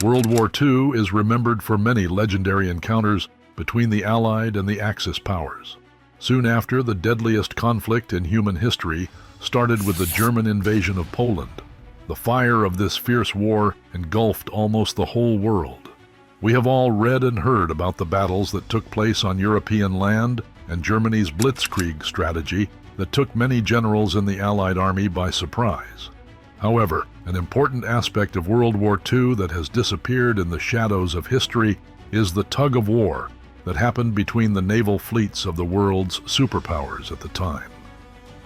World War II is remembered for many legendary encounters between the Allied and the Axis powers. Soon after, the deadliest conflict in human history started with the German invasion of Poland. The fire of this fierce war engulfed almost the whole world. We have all read and heard about the battles that took place on European land and Germany's Blitzkrieg strategy that took many generals in the Allied army by surprise. However, an important aspect of World War II that has disappeared in the shadows of history is the tug-of-war that happened between the naval fleets of the world's superpowers at the time.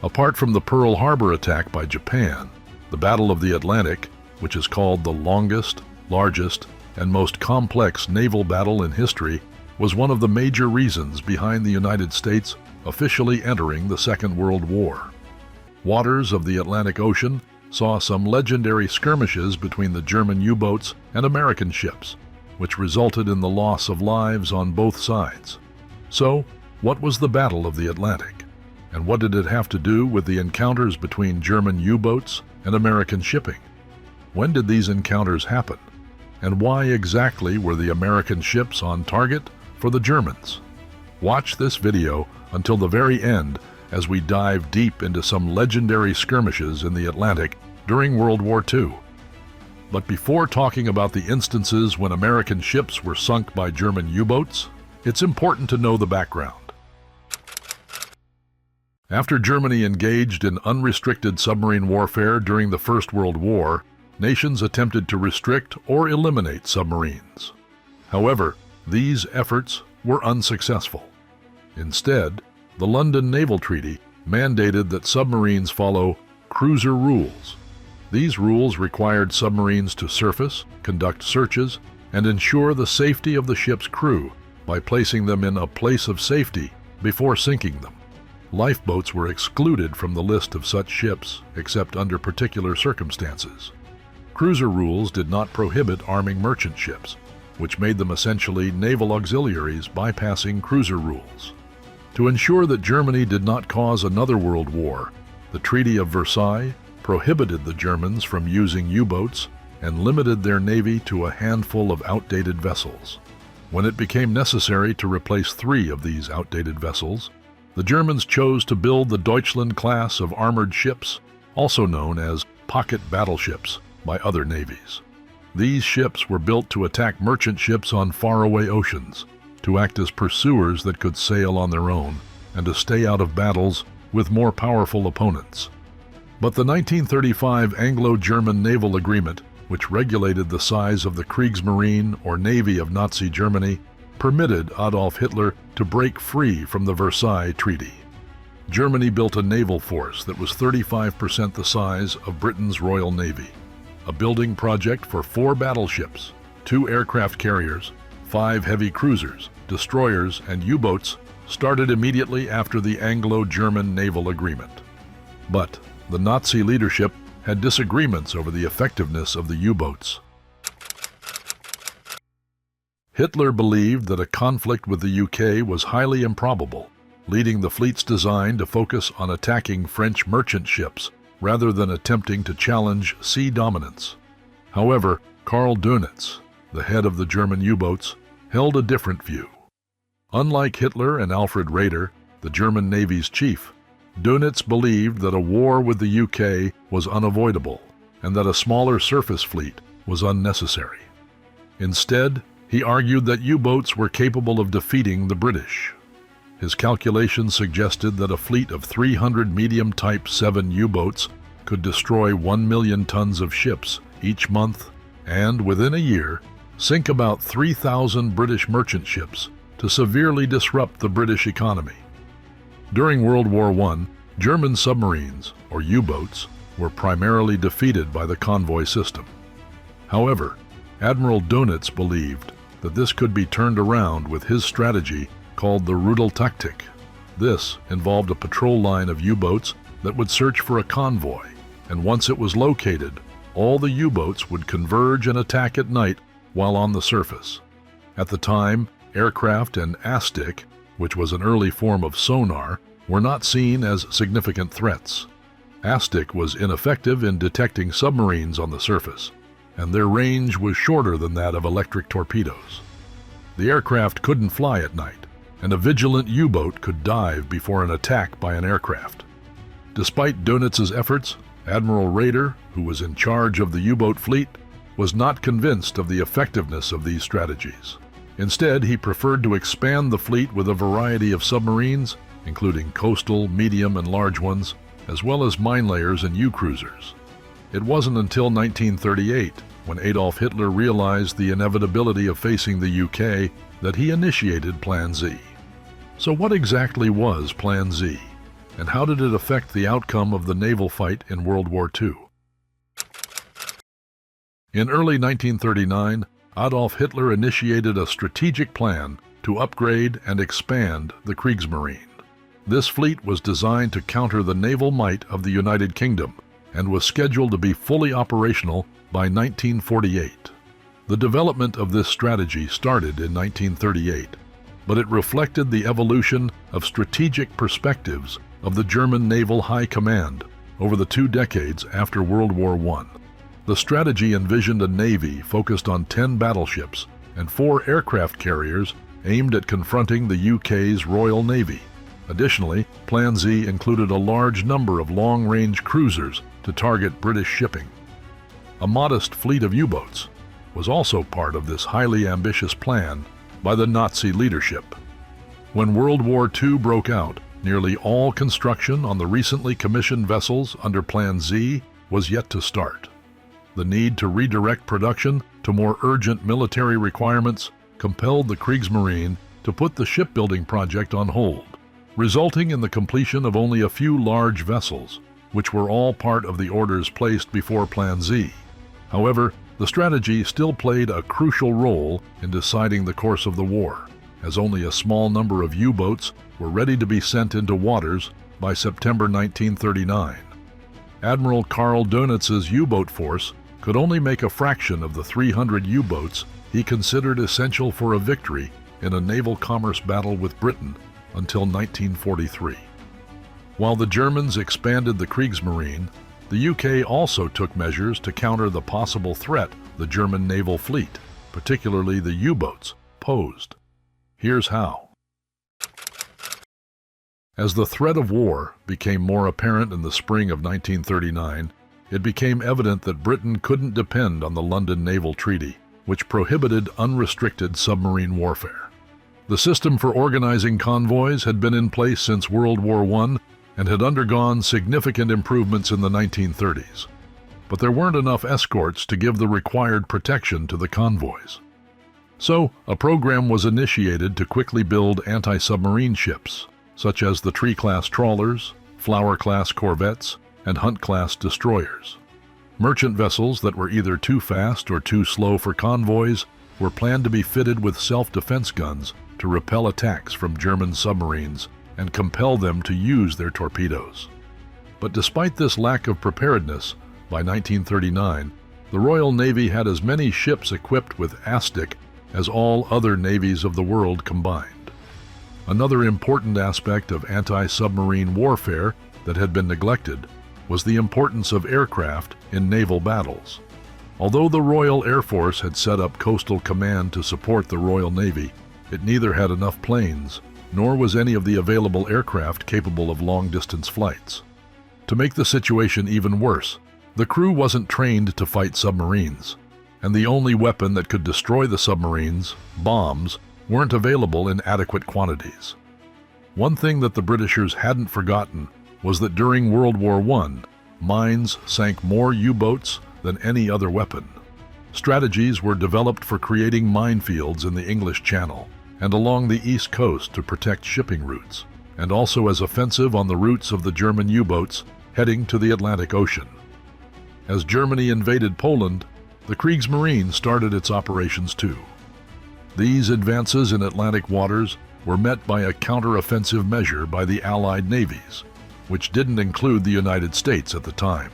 Apart from the Pearl Harbor attack by Japan, the Battle of the Atlantic, which is called the longest, largest, and most complex naval battle in history, was one of the major reasons behind the United States officially entering the Second World War. Waters of the Atlantic Ocean saw some legendary skirmishes between the German U-boats and American ships, which resulted in the loss of lives on both sides. So, what was the Battle of the Atlantic? And what did it have to do with the encounters between German U-boats and American shipping? When did these encounters happen? And why exactly were the American ships on target for the Germans? Watch this video until the very end as we dive deep into some legendary skirmishes in the Atlantic during World War II. But before talking about the instances when American ships were sunk by German U-boats, it's important to know the background. After Germany engaged in unrestricted submarine warfare during the First World War, nations attempted to restrict or eliminate submarines. However, these efforts were unsuccessful. Instead, the London Naval Treaty mandated that submarines follow cruiser rules. These rules required submarines to surface, conduct searches, and ensure the safety of the ship's crew by placing them in a place of safety before sinking them. Lifeboats were excluded from the list of such ships except under particular circumstances. Cruiser rules did not prohibit arming merchant ships, which made them essentially naval auxiliaries bypassing cruiser rules. To ensure that Germany did not cause another world war, the Treaty of Versailles prohibited the Germans from using U-boats and limited their navy to a handful of outdated vessels. When it became necessary to replace 3 of these outdated vessels, the Germans chose to build the Deutschland class of armored ships, also known as pocket battleships by other navies. These ships were built to attack merchant ships on faraway oceans, to act as pursuers that could sail on their own, and to stay out of battles with more powerful opponents. But the 1935 Anglo-German Naval Agreement, which regulated the size of the Kriegsmarine or Navy of Nazi Germany, permitted Adolf Hitler to break free from the Versailles Treaty. Germany built a naval force that was 35% the size of Britain's Royal Navy. A building project for 4 battleships, 2 aircraft carriers, 5 heavy cruisers, destroyers, and U-boats started immediately after the Anglo-German Naval Agreement. But the Nazi leadership had disagreements over the effectiveness of the U-boats. Hitler believed that a conflict with the UK was highly improbable, leading the fleet's design to focus on attacking French merchant ships rather than attempting to challenge sea dominance. However, Karl Dönitz, the head of the German U-boats, held a different view. Unlike Hitler and Alfred Raeder, the German Navy's chief, Dönitz believed that a war with the UK was unavoidable and that a smaller surface fleet was unnecessary. Instead, he argued that U-boats were capable of defeating the British. His calculations suggested that a fleet of 300 medium Type 7 U-boats could destroy 1 million tons of ships each month and, within a year, sink about 3,000 British merchant ships to severely disrupt the British economy. During World War I, German submarines, or U-boats, were primarily defeated by the convoy system. However, Admiral Dönitz believed that this could be turned around with his strategy called the Rudeltaktik. This involved a patrol line of U-boats that would search for a convoy, and once it was located, all the U-boats would converge and attack at night while on the surface. At the time, aircraft and ASDIC, which was an early form of sonar, were not seen as significant threats. ASDIC was ineffective in detecting submarines on the surface, and their range was shorter than that of electric torpedoes. The aircraft couldn't fly at night, and a vigilant U-boat could dive before an attack by an aircraft. Despite Dönitz's efforts, Admiral Raeder, who was in charge of the U-boat fleet, was not convinced of the effectiveness of these strategies. Instead, he preferred to expand the fleet with a variety of submarines, including coastal, medium, and large ones, as well as mine layers and U-cruisers. It wasn't until 1938, when Adolf Hitler realized the inevitability of facing the UK, that he initiated Plan Z. So what exactly was Plan Z, and how did it affect the outcome of the naval fight in World War II? In early 1939, Adolf Hitler initiated a strategic plan to upgrade and expand the Kriegsmarine. This fleet was designed to counter the naval might of the United Kingdom and was scheduled to be fully operational by 1948. The development of this strategy started in 1938, but it reflected the evolution of strategic perspectives of the German Naval High Command over the 2 decades after World War I. The strategy envisioned a navy focused on 10 battleships and 4 aircraft carriers aimed at confronting the UK's Royal Navy. Additionally, Plan Z included a large number of long-range cruisers to target British shipping. A modest fleet of U-boats was also part of this highly ambitious plan by the Nazi leadership. When World War II broke out, nearly all construction on the recently commissioned vessels under Plan Z was yet to start. The need to redirect production to more urgent military requirements compelled the Kriegsmarine to put the shipbuilding project on hold, resulting in the completion of only a few large vessels, which were all part of the orders placed before Plan Z. However, the strategy still played a crucial role in deciding the course of the war, as only a small number of U-boats were ready to be sent into waters by September 1939. Admiral Karl Dönitz's U-boat force could only make a fraction of the 300 U-boats he considered essential for a victory in a naval commerce battle with Britain until 1943. While the Germans expanded the Kriegsmarine, the UK also took measures to counter the possible threat the German naval fleet, particularly the U-boats, posed. Here's how. As the threat of war became more apparent in the spring of 1939, it became evident that Britain couldn't depend on the London Naval Treaty, which prohibited unrestricted submarine warfare. The system for organizing convoys had been in place since World War I and had undergone significant improvements in the 1930s. But there weren't enough escorts to give the required protection to the convoys. So, a program was initiated to quickly build anti-submarine ships, such as the Tree-class trawlers, Flower-class corvettes, and Hunt-class destroyers. Merchant vessels that were either too fast or too slow for convoys were planned to be fitted with self-defense guns to repel attacks from German submarines and compel them to use their torpedoes. But despite this lack of preparedness, by 1939, the Royal Navy had as many ships equipped with ASTIC as all other navies of the world combined. Another important aspect of anti-submarine warfare that had been neglected was the importance of aircraft in naval battles. Although the Royal Air Force had set up Coastal Command to support the Royal Navy, it neither had enough planes, nor was any of the available aircraft capable of long-distance flights. To make the situation even worse, the crew wasn't trained to fight submarines, and the only weapon that could destroy the submarines, bombs, weren't available in adequate quantities. One thing that the Britishers hadn't forgotten was that during World War I, mines sank more U-boats than any other weapon. Strategies were developed for creating minefields in the English Channel and along the East Coast to protect shipping routes, and also as offensive on the routes of the German U-boats heading to the Atlantic Ocean. As Germany invaded Poland, the Kriegsmarine started its operations too. These advances in Atlantic waters were met by a counter-offensive measure by the Allied navies, which didn't include the United States at the time.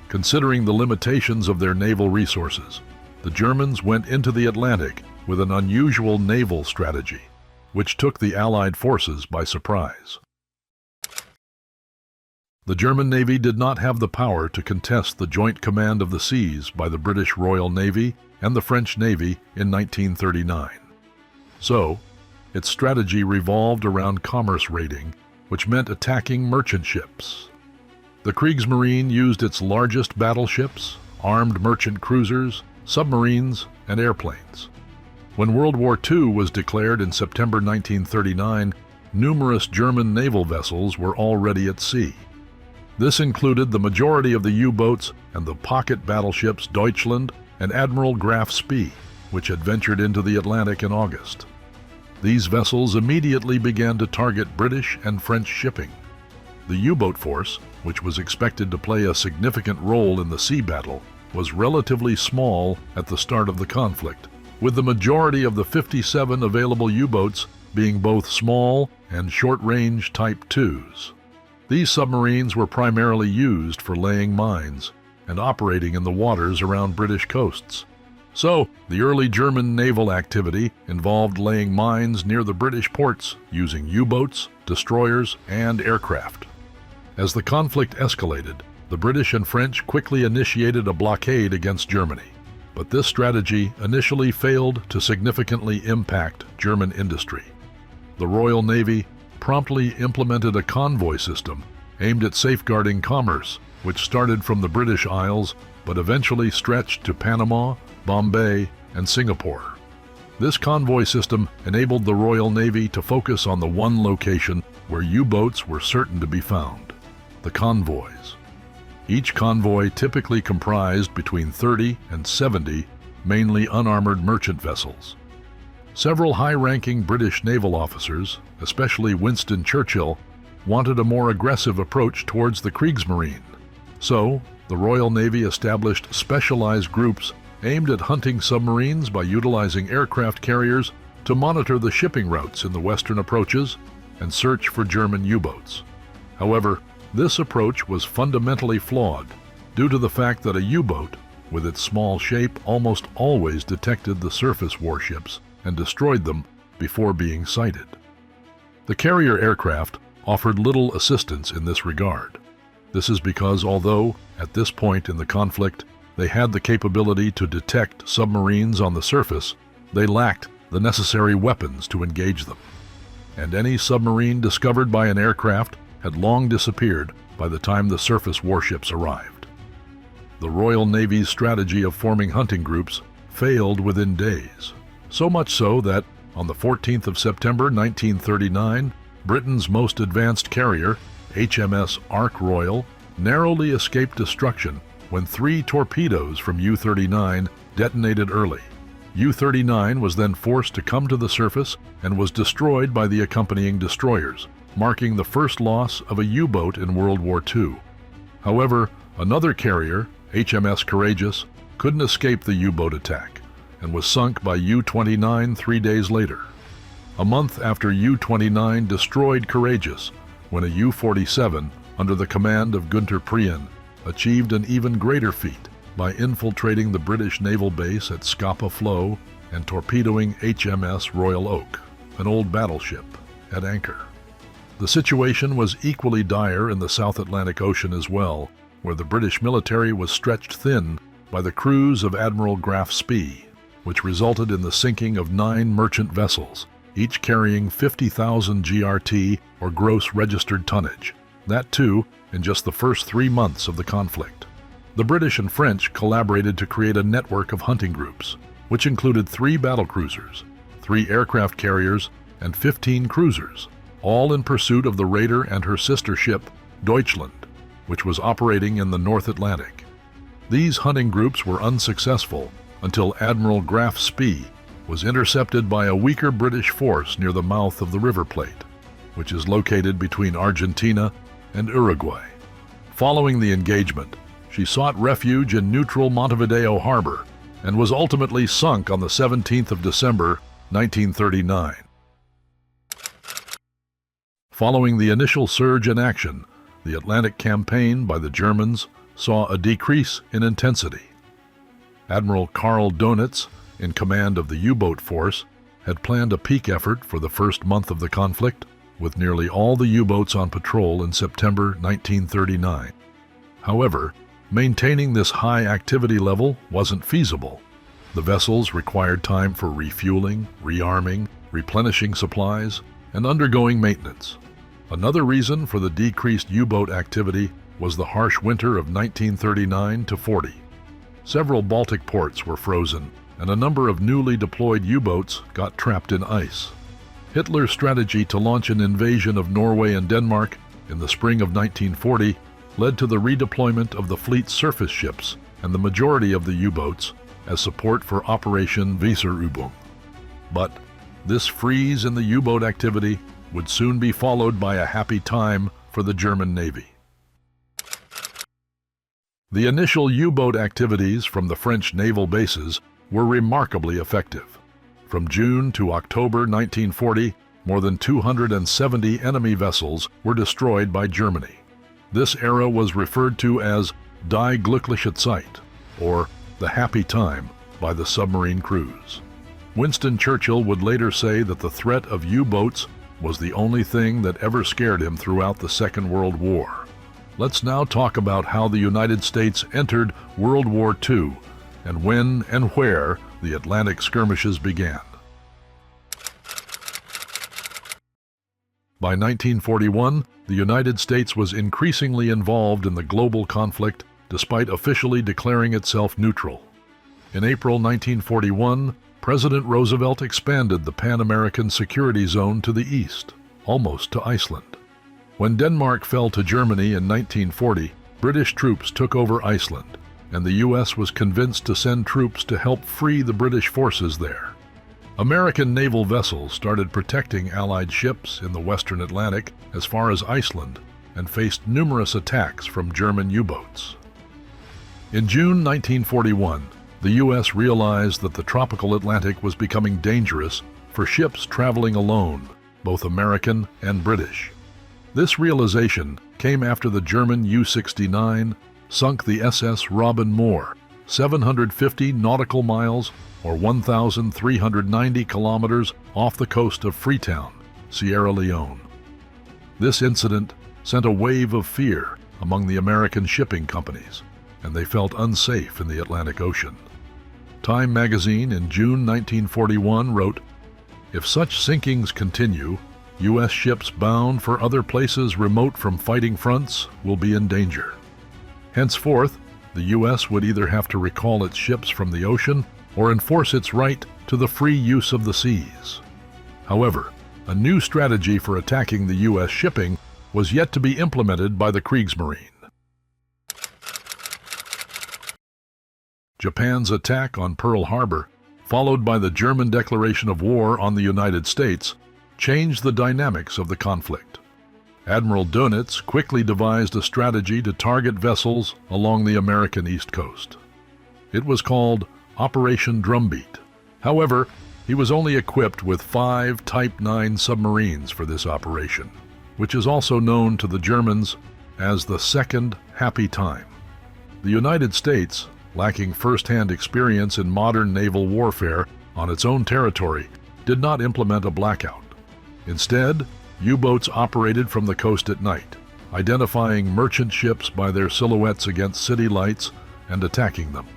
Considering the limitations of their naval resources, the Germans went into the Atlantic with an unusual naval strategy, which took the Allied forces by surprise. The German Navy did not have the power to contest the joint command of the seas by the British Royal Navy and the French Navy in 1939. So, its strategy revolved around commerce raiding, which meant attacking merchant ships. The Kriegsmarine used its largest battleships, armed merchant cruisers, submarines, and airplanes. When World War II was declared in September 1939, numerous German naval vessels were already at sea. This included the majority of the U-boats and the pocket battleships Deutschland and Admiral Graf Spee, which had ventured into the Atlantic in August. These vessels immediately began to target British and French shipping. The U-boat force, which was expected to play a significant role in the sea battle, was relatively small at the start of the conflict, with the majority of the 57 available U-boats being both small and short-range Type 2s. These submarines were primarily used for laying mines and operating in the waters around British coasts. So, the early German naval activity involved laying mines near the British ports using U-boats, destroyers, and aircraft. As the conflict escalated, the British and French quickly initiated a blockade against Germany. But this strategy initially failed to significantly impact German industry. The Royal Navy promptly implemented a convoy system aimed at safeguarding commerce, which started from the British Isles but eventually stretched to Panama, Bombay, and Singapore. This convoy system enabled the Royal Navy to focus on the one location where U-boats were certain to be found: the convoys. Each convoy typically comprised between 30 and 70 mainly unarmored merchant vessels. Several high-ranking British naval officers, especially Winston Churchill, wanted a more aggressive approach towards the Kriegsmarine. So, the Royal Navy established specialized groups aimed at hunting submarines by utilizing aircraft carriers to monitor the shipping routes in the western approaches and search for German U-boats. However, this approach was fundamentally flawed due to the fact that a U-boat, with its small shape, almost always detected the surface warships and destroyed them before being sighted. The carrier aircraft offered little assistance in this regard. This is because although, at this point in the conflict, they had the capability to detect submarines on the surface, they lacked the necessary weapons to engage them. And any submarine discovered by an aircraft had long disappeared by the time the surface warships arrived. The Royal Navy's strategy of forming hunting groups failed within days, so much so that, on the 14th of September 1939, Britain's most advanced carrier, HMS Ark Royal, narrowly escaped destruction when 3 torpedoes from U-39 detonated early. U-39 was then forced to come to the surface and was destroyed by the accompanying destroyers, marking the first loss of a U-boat in World War II. However, another carrier, HMS Courageous, couldn't escape the U-boat attack and was sunk by U-29 3 days later. A month after U-29 destroyed Courageous, when a U-47, under the command of Günther Prien, achieved an even greater feat by infiltrating the British naval base at Scapa Flow and torpedoing HMS Royal Oak, an old battleship, at anchor. The situation was equally dire in the South Atlantic Ocean as well, where the British military was stretched thin by the cruise of Admiral Graf Spee, which resulted in the sinking of 9 merchant vessels, each carrying 50,000 GRT, or gross registered tonnage. That too, in just the first 3 months of the conflict. The British and French collaborated to create a network of hunting groups, which included 3 battlecruisers, 3 aircraft carriers, and 15 cruisers, all in pursuit of the raider and her sister ship, Deutschland, which was operating in the North Atlantic. These hunting groups were unsuccessful until Admiral Graf Spee was intercepted by a weaker British force near the mouth of the River Plate, which is located between Argentina and Uruguay. Following the engagement, she sought refuge in neutral Montevideo Harbor and was ultimately sunk on the 17th of December, 1939. Following the initial surge in action, the Atlantic campaign by the Germans saw a decrease in intensity. Admiral Karl Dönitz, in command of the U-boat force, had planned a peak effort for the first month of the conflict, with nearly all the U-boats on patrol in September 1939. However, maintaining this high activity level wasn't feasible. The vessels required time for refueling, rearming, replenishing supplies, and undergoing maintenance. Another reason for the decreased U-boat activity was the harsh winter of 1939-40. Several Baltic ports were frozen, and a number of newly deployed U-boats got trapped in ice. Hitler's strategy to launch an invasion of Norway and Denmark in the spring of 1940 led to the redeployment of the fleet's surface ships and the majority of the U-boats as support for Operation Weserübung. But this freeze in the U-boat activity would soon be followed by a happy time for the German Navy. The initial U-boat activities from the French naval bases were remarkably effective. From June to October 1940, more than 270 enemy vessels were destroyed by Germany. This era was referred to as Die glückliche Zeit, or the happy time, by the submarine crews. Winston Churchill would later say that the threat of U-boats was the only thing that ever scared him throughout the Second World War. Let's now talk about how the United States entered World War II and when and where the Atlantic skirmishes began. By 1941, the United States was increasingly involved in the global conflict despite officially declaring itself neutral. In April 1941, President Roosevelt expanded the Pan-American Security Zone to the east, almost to Iceland. When Denmark fell to Germany in 1940, British troops took over Iceland, and the U.S. was convinced to send troops to help free the British forces there. American naval vessels started protecting Allied ships in the western Atlantic as far as Iceland and faced numerous attacks from German U-boats. In June 1941, the U.S. realized that the tropical Atlantic was becoming dangerous for ships traveling alone, both American and British. This realization came after the German U-69 sunk the SS Robin Moore, 750 nautical miles or 1,390 kilometers off the coast of Freetown, Sierra Leone. This incident sent a wave of fear among the American shipping companies, and they felt unsafe in the Atlantic Ocean. Time magazine in June 1941 wrote, "If such sinkings continue, U.S. ships bound for other places remote from fighting fronts will be in danger." Henceforth, the U.S. would either have to recall its ships from the ocean or enforce its right to the free use of the seas. However, a new strategy for attacking the U.S. shipping was yet to be implemented by the Kriegsmarine. Japan's attack on Pearl Harbor, followed by the German declaration of war on the United States, changed the dynamics of the conflict. Admiral Dönitz quickly devised a strategy to target vessels along the American East Coast. It was called Operation Drumbeat. However, he was only equipped with 5 Type 9 submarines for this operation, which is also known to the Germans as the Second Happy Time. The United States, lacking first-hand experience in modern naval warfare on its own territory, did not implement a blackout. Instead, U-boats operated from the coast at night, identifying merchant ships by their silhouettes against city lights and attacking them.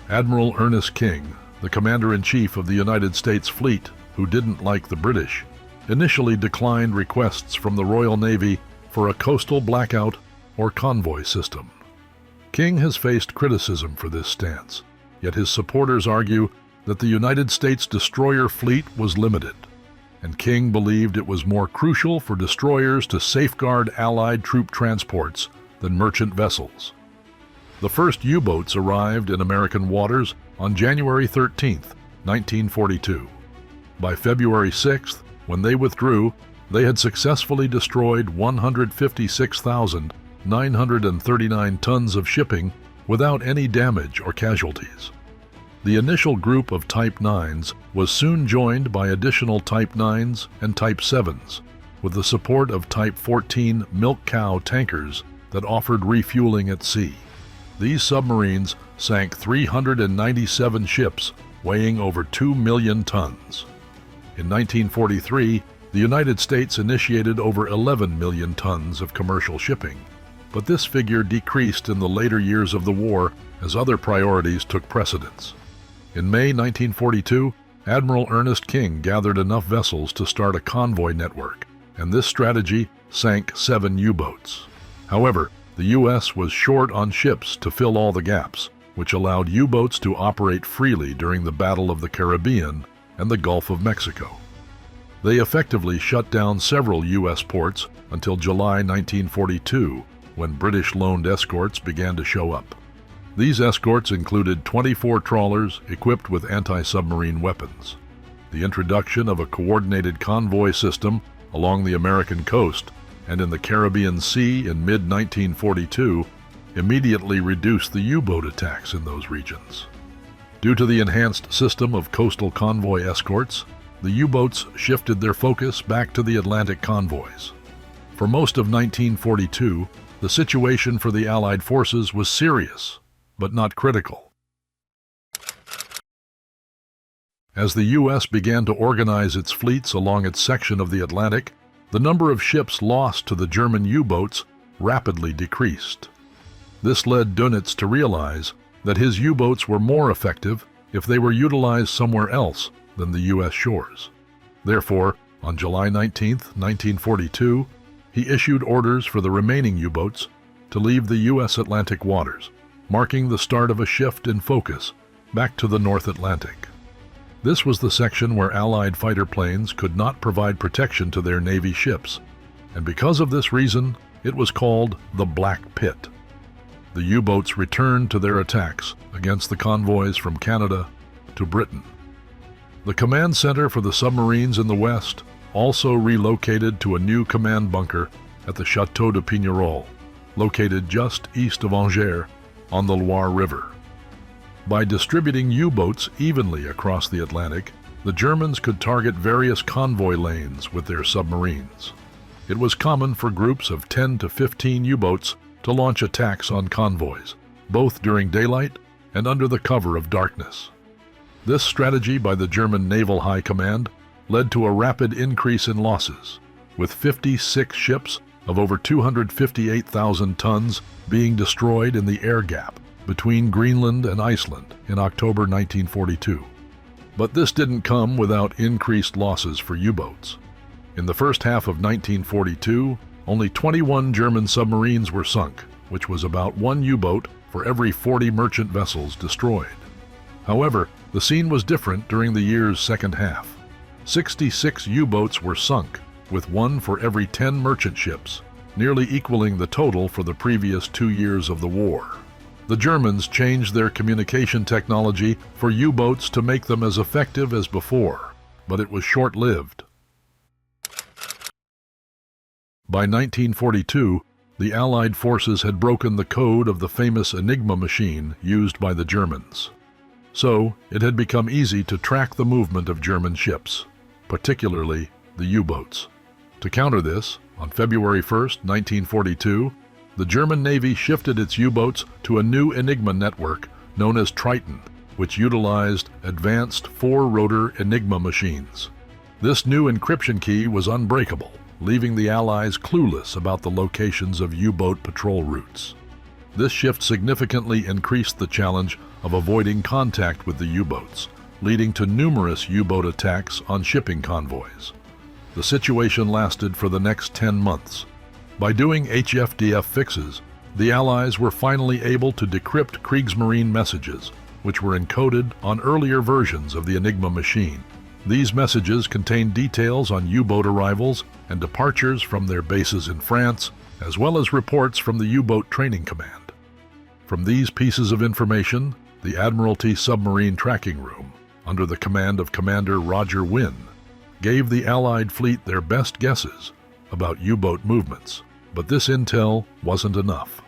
Admiral Ernest King, the commander-in-chief of the United States fleet, who didn't like the British, initially declined requests from the Royal Navy for a coastal blackout or convoy system. King has faced criticism for this stance, yet his supporters argue that the United States destroyer fleet was limited, and King believed it was more crucial for destroyers to safeguard Allied troop transports than merchant vessels. The first U-boats arrived in American waters on January 13, 1942. By February 6th, when they withdrew, they had successfully destroyed 156,939 tons of shipping without any damage or casualties. The initial group of Type 9s was soon joined by additional Type 9s and Type 7s, with the support of Type 14 milk cow tankers that offered refueling at sea. These submarines sank 397 ships weighing over 2 million tons. In 1943, The United States initiated over 11 million tons of commercial shipping, but this figure decreased in the later years of the war as other priorities took precedence. In May 1942, Admiral Ernest King gathered enough vessels to start a convoy network, and this strategy sank 7 U-boats. However, the U.S. was short on ships to fill all the gaps, which allowed U-boats to operate freely during the Battle of the Caribbean and the Gulf of Mexico. They effectively shut down several U.S. ports until July 1942, when British-loaned escorts began to show up. These escorts included 24 trawlers equipped with anti-submarine weapons. The introduction of a coordinated convoy system along the American coast and in the Caribbean Sea in mid-1942 immediately reduced the U-boat attacks in those regions. Due to the enhanced system of coastal convoy escorts, the U-boats shifted their focus back to the Atlantic convoys. For most of 1942, the situation for the Allied forces was serious, but not critical. As the U.S. began to organize its fleets along its section of the Atlantic, the number of ships lost to the German U-boats rapidly decreased. This led Dönitz to realize that his U-boats were more effective if they were utilized somewhere else than the U.S. shores. Therefore, on July 19, 1942, he issued orders for the remaining U-boats to leave the U.S. Atlantic waters, marking the start of a shift in focus back to the North Atlantic. This was the section where Allied fighter planes could not provide protection to their Navy ships, and because of this reason, it was called the Black Pit. The U-boats returned to their attacks against the convoys from Canada to Britain. The command center for the submarines in the West also relocated to a new command bunker at the Château de Pignerol, located just east of Angers on the Loire River. By distributing U-boats evenly across the Atlantic, the Germans could target various convoy lanes with their submarines. It was common for groups of 10 to 15 U-boats to launch attacks on convoys, both during daylight and under the cover of darkness. This strategy by the German Naval High Command led to a rapid increase in losses, with 56 ships of over 258,000 tons being destroyed in the air gap between Greenland and Iceland in October 1942. But this didn't come without increased losses for U-boats. In the first half of 1942, only 21 German submarines were sunk, which was about 1 U-boat for every 40 merchant vessels destroyed. However, the scene was different during the year's second half. 66 U-boats were sunk, with 1 for every 10 merchant ships, nearly equaling the total for the previous 2 years of the war. The Germans changed their communication technology for U-boats to make them as effective as before, but it was short-lived. By 1942, the Allied forces had broken the code of the famous Enigma machine used by the Germans. So, it had become easy to track the movement of German ships, particularly the U-boats. To counter this, on February 1, 1942, the German Navy shifted its U-boats to a new Enigma network known as Triton, which utilized advanced 4-rotor Enigma machines. This new encryption key was unbreakable, leaving the Allies clueless about the locations of U-boat patrol routes. This shift significantly increased the challenge of avoiding contact with the U-boats, leading to numerous U-boat attacks on shipping convoys. The situation lasted for the next 10 months. By doing HFDF fixes, the Allies were finally able to decrypt Kriegsmarine messages, which were encoded on earlier versions of the Enigma machine. These messages contained details on U-boat arrivals and departures from their bases in France, as well as reports from the U-boat Training Command. From these pieces of information, the Admiralty Submarine Tracking Room, under the command of Commander Roger Wynne, gave the Allied fleet their best guesses about U-boat movements, but this intel wasn't enough.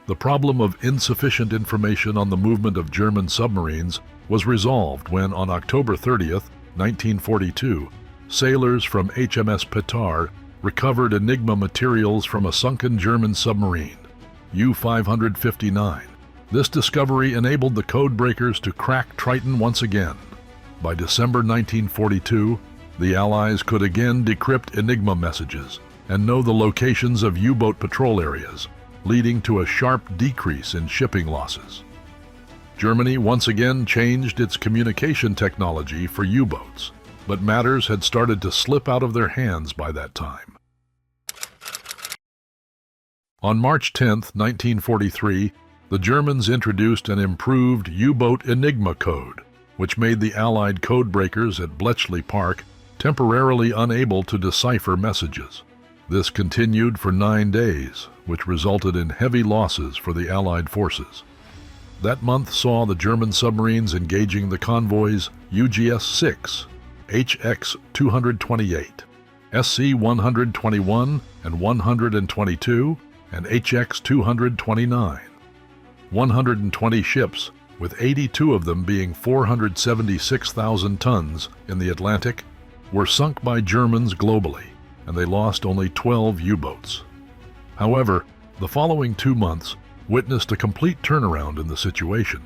The problem of insufficient information on the movement of German submarines was resolved when, on October 30th, 1942, sailors from HMS Petard recovered Enigma materials from a sunken German submarine, U-559. This discovery enabled the codebreakers to crack Triton once again. By December 1942, The Allies could again decrypt Enigma messages and know the locations of U-boat patrol areas, leading to a sharp decrease in shipping losses. Germany once again changed its communication technology for U-boats, but matters had started to slip out of their hands by that time. On March 10, 1943, the Germans introduced an improved U-boat Enigma code, which made the Allied codebreakers at Bletchley Park temporarily unable to decipher messages. This continued for 9 days, which resulted in heavy losses for the Allied forces. That month saw the German submarines engaging the convoys UGS-6, HX-228, SC-121 and 122, and HX-229. 120 ships, with 82 of them being 476,000 tons in the Atlantic, were sunk by Germans globally, and they lost only 12 U-boats. However, the following 2 months witnessed a complete turnaround in the situation.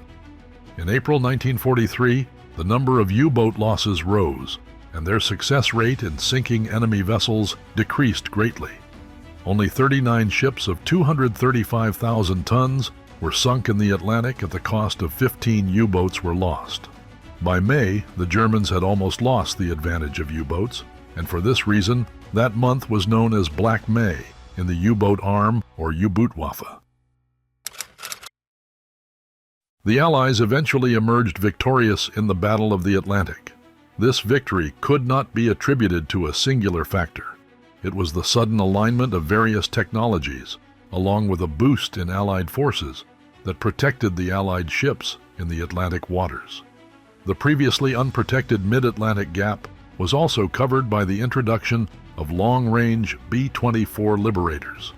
In April 1943, the number of U-boat losses rose, and their success rate in sinking enemy vessels decreased greatly. Only 39 ships of 235,000 tons were sunk in the Atlantic at the cost of 15 U-boats were lost. By May, the Germans had almost lost the advantage of U-boats, and for this reason, that month was known as Black May in the U-boat arm or U-Bootwaffe. The Allies eventually emerged victorious in the Battle of the Atlantic. This victory could not be attributed to a singular factor. It was the sudden alignment of various technologies, along with a boost in Allied forces, that protected the Allied ships in the Atlantic waters. The previously unprotected mid-Atlantic gap was also covered by the introduction of long-range B-24 Liberators.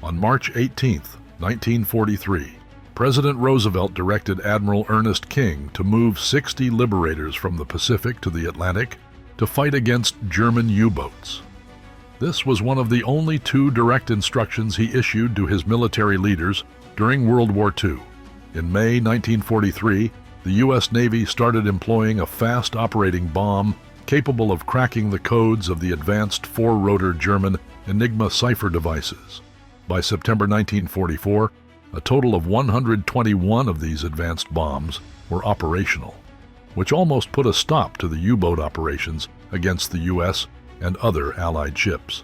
On March 18, 1943, President Roosevelt directed Admiral Ernest King to move 60 Liberators from the Pacific to the Atlantic to fight against German U-boats. This was one of the only 2 direct instructions he issued to his military leaders during World War II. In May 1943, the U.S. Navy started employing a fast operating bomb capable of cracking the codes of the advanced 4-rotor German Enigma cipher devices. By September 1944, a total of 121 of these advanced bombs were operational, which almost put a stop to the U-boat operations against the U.S. and other Allied ships.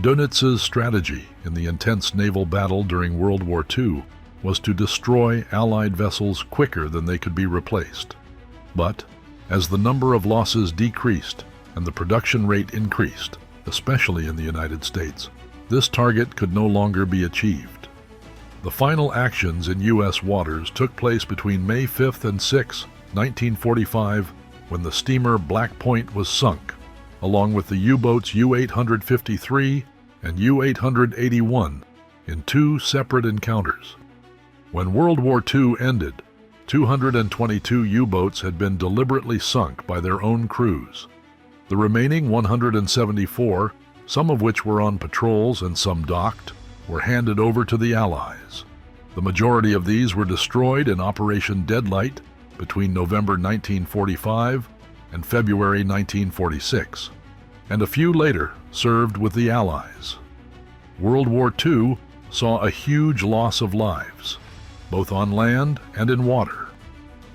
Dönitz's strategy in the intense naval battle during World War II was to destroy Allied vessels quicker than they could be replaced. But, as the number of losses decreased and the production rate increased, especially in the United States, this target could no longer be achieved. The final actions in U.S. waters took place between May 5 and 6, 1945, when the steamer Black Point was sunk, along with the U-boats U-853 and U-881 in 2 separate encounters. When World War II ended, 222 U-boats had been deliberately sunk by their own crews. The remaining 174, some of which were on patrols and some docked, were handed over to the Allies. The majority of these were destroyed in Operation Deadliest between November 1945 and February 1946, and a few later served with the Allies. World War II saw a huge loss of lives, both on land and in water.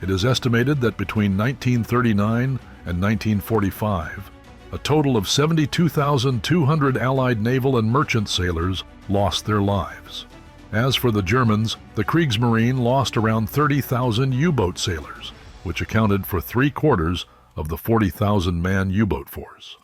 It is estimated that between 1939 and 1945, a total of 72,200 Allied naval and merchant sailors lost their lives. As for the Germans, the Kriegsmarine lost around 30,000 U-boat sailors, which accounted for 3/4 of the 40,000-man U-boat force.